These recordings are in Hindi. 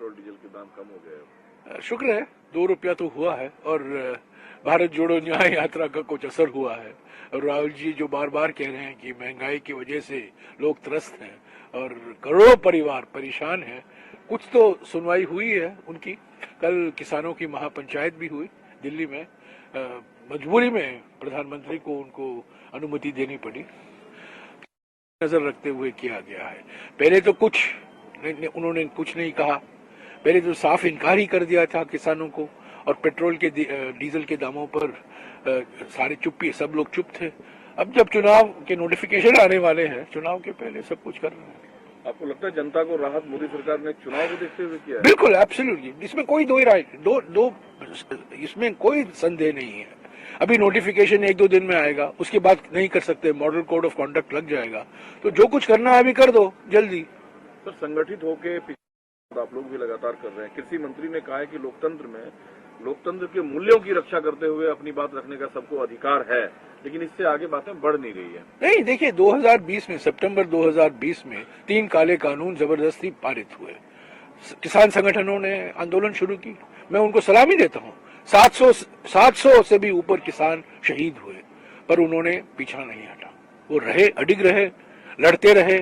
पेट्रोल डीजल के दाम कम हो गए? शुक्र है 2 रुपया तो हुआ है और भारत जोड़ो न्याय यात्रा का कुछ असर हुआ है। और राहुल जी जो बार बार कह रहे हैं कि महंगाई की वजह से लोग त्रस्त हैं और करोड़ों परिवार परेशान हैं, कुछ तो सुनवाई हुई है उनकी। कल किसानों की महापंचायत भी हुई दिल्ली में। मजबूरी में प्रधानमंत्री को उनको अनुमति देनी पड़ी, नजर रखते हुए किया गया है। पहले तो उन्होंने कुछ नहीं कहा, पहले तो साफ इनकार ही कर दिया था किसानों को, और पेट्रोल के डीजल के दामों पर सारे चुप्पी, सब लोग चुप थे। अब जब चुनाव के नोटिफिकेशन आने वाले हैं, चुनाव के पहले सब कुछ कर रहे हैं। आपको लगता है जनता को राहत मोदी सरकार ने चुनाव को देखते हुए किया है? बिल्कुल, एब्सोल्युटली, इसमें कोई इसमें कोई संदेह नहीं है। अभी नोटिफिकेशन 1-2 दिन में आएगा, उसके बाद नहीं कर सकते, मॉडल कोड ऑफ कॉन्डक्ट लग जाएगा, तो जो कुछ करना है अभी कर दो जल्दी। सर, संगठित होके आप लोग भी लगातार कर रहे हैं। कृषि मंत्री ने कहा है कि लोकतंत्र के मूल्यों की रक्षा करते हुए अपनी बात रखने का सबको अधिकार है, लेकिन इससे आगे बातें बढ़ नहीं रही है। नहीं, देखिए 2020 में, सितंबर 2020 में 3 काले कानून जबरदस्ती पारित हुए। किसान संगठनों ने आंदोलन शुरू की, मैं उनको सलामी देता हूँ। 700 से भी ऊपर किसान शहीद हुए, पर उन्होंने पीछा नहीं हटा, वो रहे, अडिग रहे, लड़ते रहे।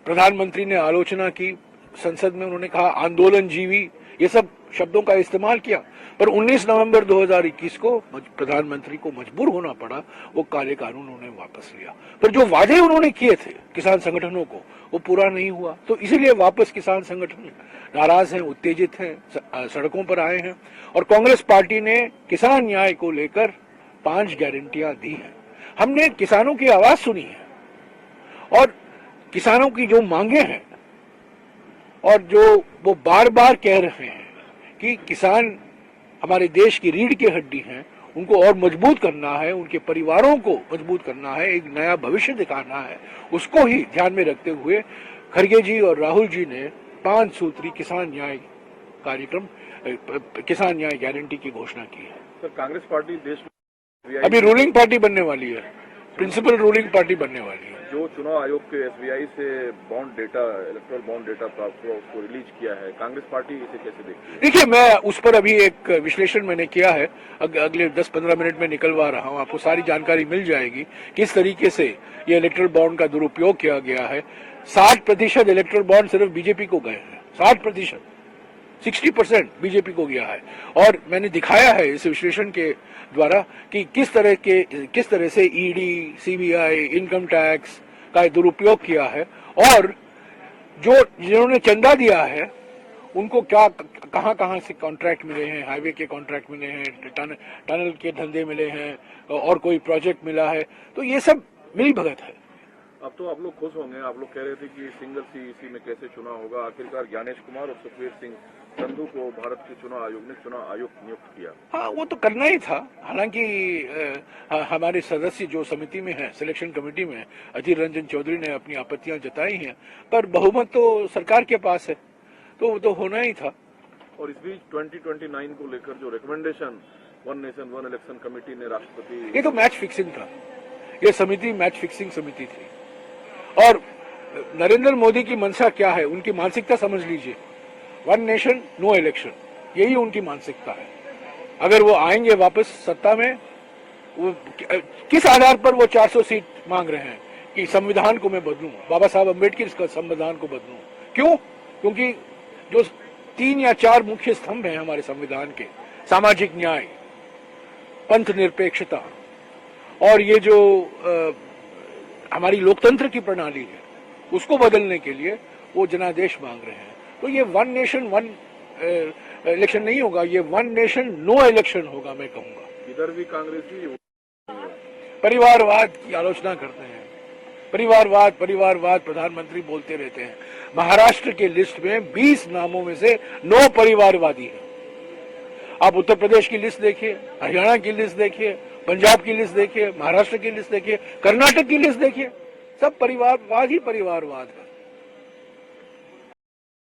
प्रधानमंत्री ने आलोचना की, संसद में उन्होंने कहा आंदोलन जीवी, ये सब शब्दों का इस्तेमाल किया, पर 19 नवंबर 2021 को प्रधानमंत्री को मजबूर होना पड़ा, वो काले कानून उन्होंने वापस लिया। पर जो वादे उन्होंने किए थे किसान संगठनों को, वो पूरा नहीं हुआ, तो इसीलिए वापस किसान संगठन नाराज हैं, उत्तेजित हैं, सड़कों पर आए हैं। और कांग्रेस पार्टी ने किसान न्याय को लेकर 5 गारंटियां दी हैं। हमने किसानों की आवाज सुनी है और किसानों की जो मांगे हैं, और जो वो बार बार कह रहे हैं कि किसान हमारे देश की रीढ़ की हड्डी हैं, उनको और मजबूत करना है, उनके परिवारों को मजबूत करना है, एक नया भविष्य दिखाना है, उसको ही ध्यान में रखते हुए खड़गे जी और राहुल जी ने 5 सूत्री किसान न्याय कार्यक्रम, किसान न्याय गारंटी की घोषणा की है। सर, कांग्रेस पार्टी देश में अभी रूलिंग पार्टी बनने वाली है, प्रिंसिपल रूलिंग पार्टी बनने वाली है। जो चुनाव आयोग के एसबीआई से bond data, electoral bond data प्राप्त हुआ, उसको रिलीज किया है, कांग्रेस पार्टी इसे कैसे देखती है? देखिए, मैं उस पर अभी एक विश्लेषण मैंने किया है, अगले 10-15 मिनट में निकलवा रहा हूं, आपको सारी जानकारी मिल जाएगी किस तरीके से ये इलेक्टोरल बॉन्ड का दुरुपयोग किया गया है। 60% इलेक्टोरल बॉन्ड सिर्फ बीजेपी को गए हैं, 60%, 60% बीजेपी को गया है। और मैंने दिखाया है इस विश्लेषण के द्वारा कि किस तरह से ईडी, सीबीआई, इनकम टैक्स का दुरुपयोग किया है, और जिन्होंने चंदा दिया है उनको कहां से कॉन्ट्रैक्ट मिले हैं, हाईवे के कॉन्ट्रैक्ट मिले हैं, टनल के धंधे मिले हैं, और कोई प्रोजेक्ट मिला है, तो ये सब मिली भगत है। अब तो आप लोग खुश होंगे, आप लोग कह रहे थे कि सिंगल सीईसी में कैसे चुनाव होगा, आखिरकार ज्ञानेश कुमार और सुखबीर सिंह संधू को भारत के चुनाव आयोग ने चुनाव आयुक्त नियुक्त किया। हाँ, वो तो करना ही था। हालांकि हमारे सदस्य जो समिति में है, सिलेक्शन कमेटी में, अधीर रंजन चौधरी ने अपनी आपत्तियां जताई हैं, पर बहुमत तो सरकार के पास है, तो वो तो होना ही था। और इस बीच 2029 को लेकर जो recommendation one nation one election committee ने राष्ट्रपति, ये तो मैच फिक्सिंग था, ये समिति मैच फिक्सिंग समिति थी। और नरेंद्र मोदी की मंशा क्या है, उनकी मानसिकता समझ लीजिए, 1 नेशन नो इलेक्शन, यही उनकी मानसिकता है। अगर वो आएंगे वापस सत्ता में, वो किस आधार पर वो 400 सीट मांग रहे हैं कि संविधान को मैं बदलूं, बाबा साहब अम्बेडकर का संविधान को बदलूं? क्यों? क्योंकि जो 3 या 4 मुख्य स्तंभ हैं हमारे संविधान के, सामाजिक न्याय, पंथ निरपेक्षता, और ये जो हमारी लोकतंत्र की प्रणाली है, उसको बदलने के लिए वो जनादेश मांग रहे हैं। तो ये 1 नेशन 1 इलेक्शन नहीं होगा, ये 1 नेशन नो इलेक्शन होगा, मैं कहूंगा। इधर भी कांग्रेसी परिवारवाद की आलोचना करते हैं, परिवारवाद प्रधानमंत्री बोलते रहते हैं। महाराष्ट्र के लिस्ट में 20 नामों में से 9 परिवारवादी हैं। आप उत्तर प्रदेश की लिस्ट देखिए, हरियाणा की लिस्ट देखिए, पंजाब की लिस्ट देखिए, महाराष्ट्र की लिस्ट देखिए, कर्नाटक की लिस्ट देखिए, सब परिवारवाद ही परिवारवाद है।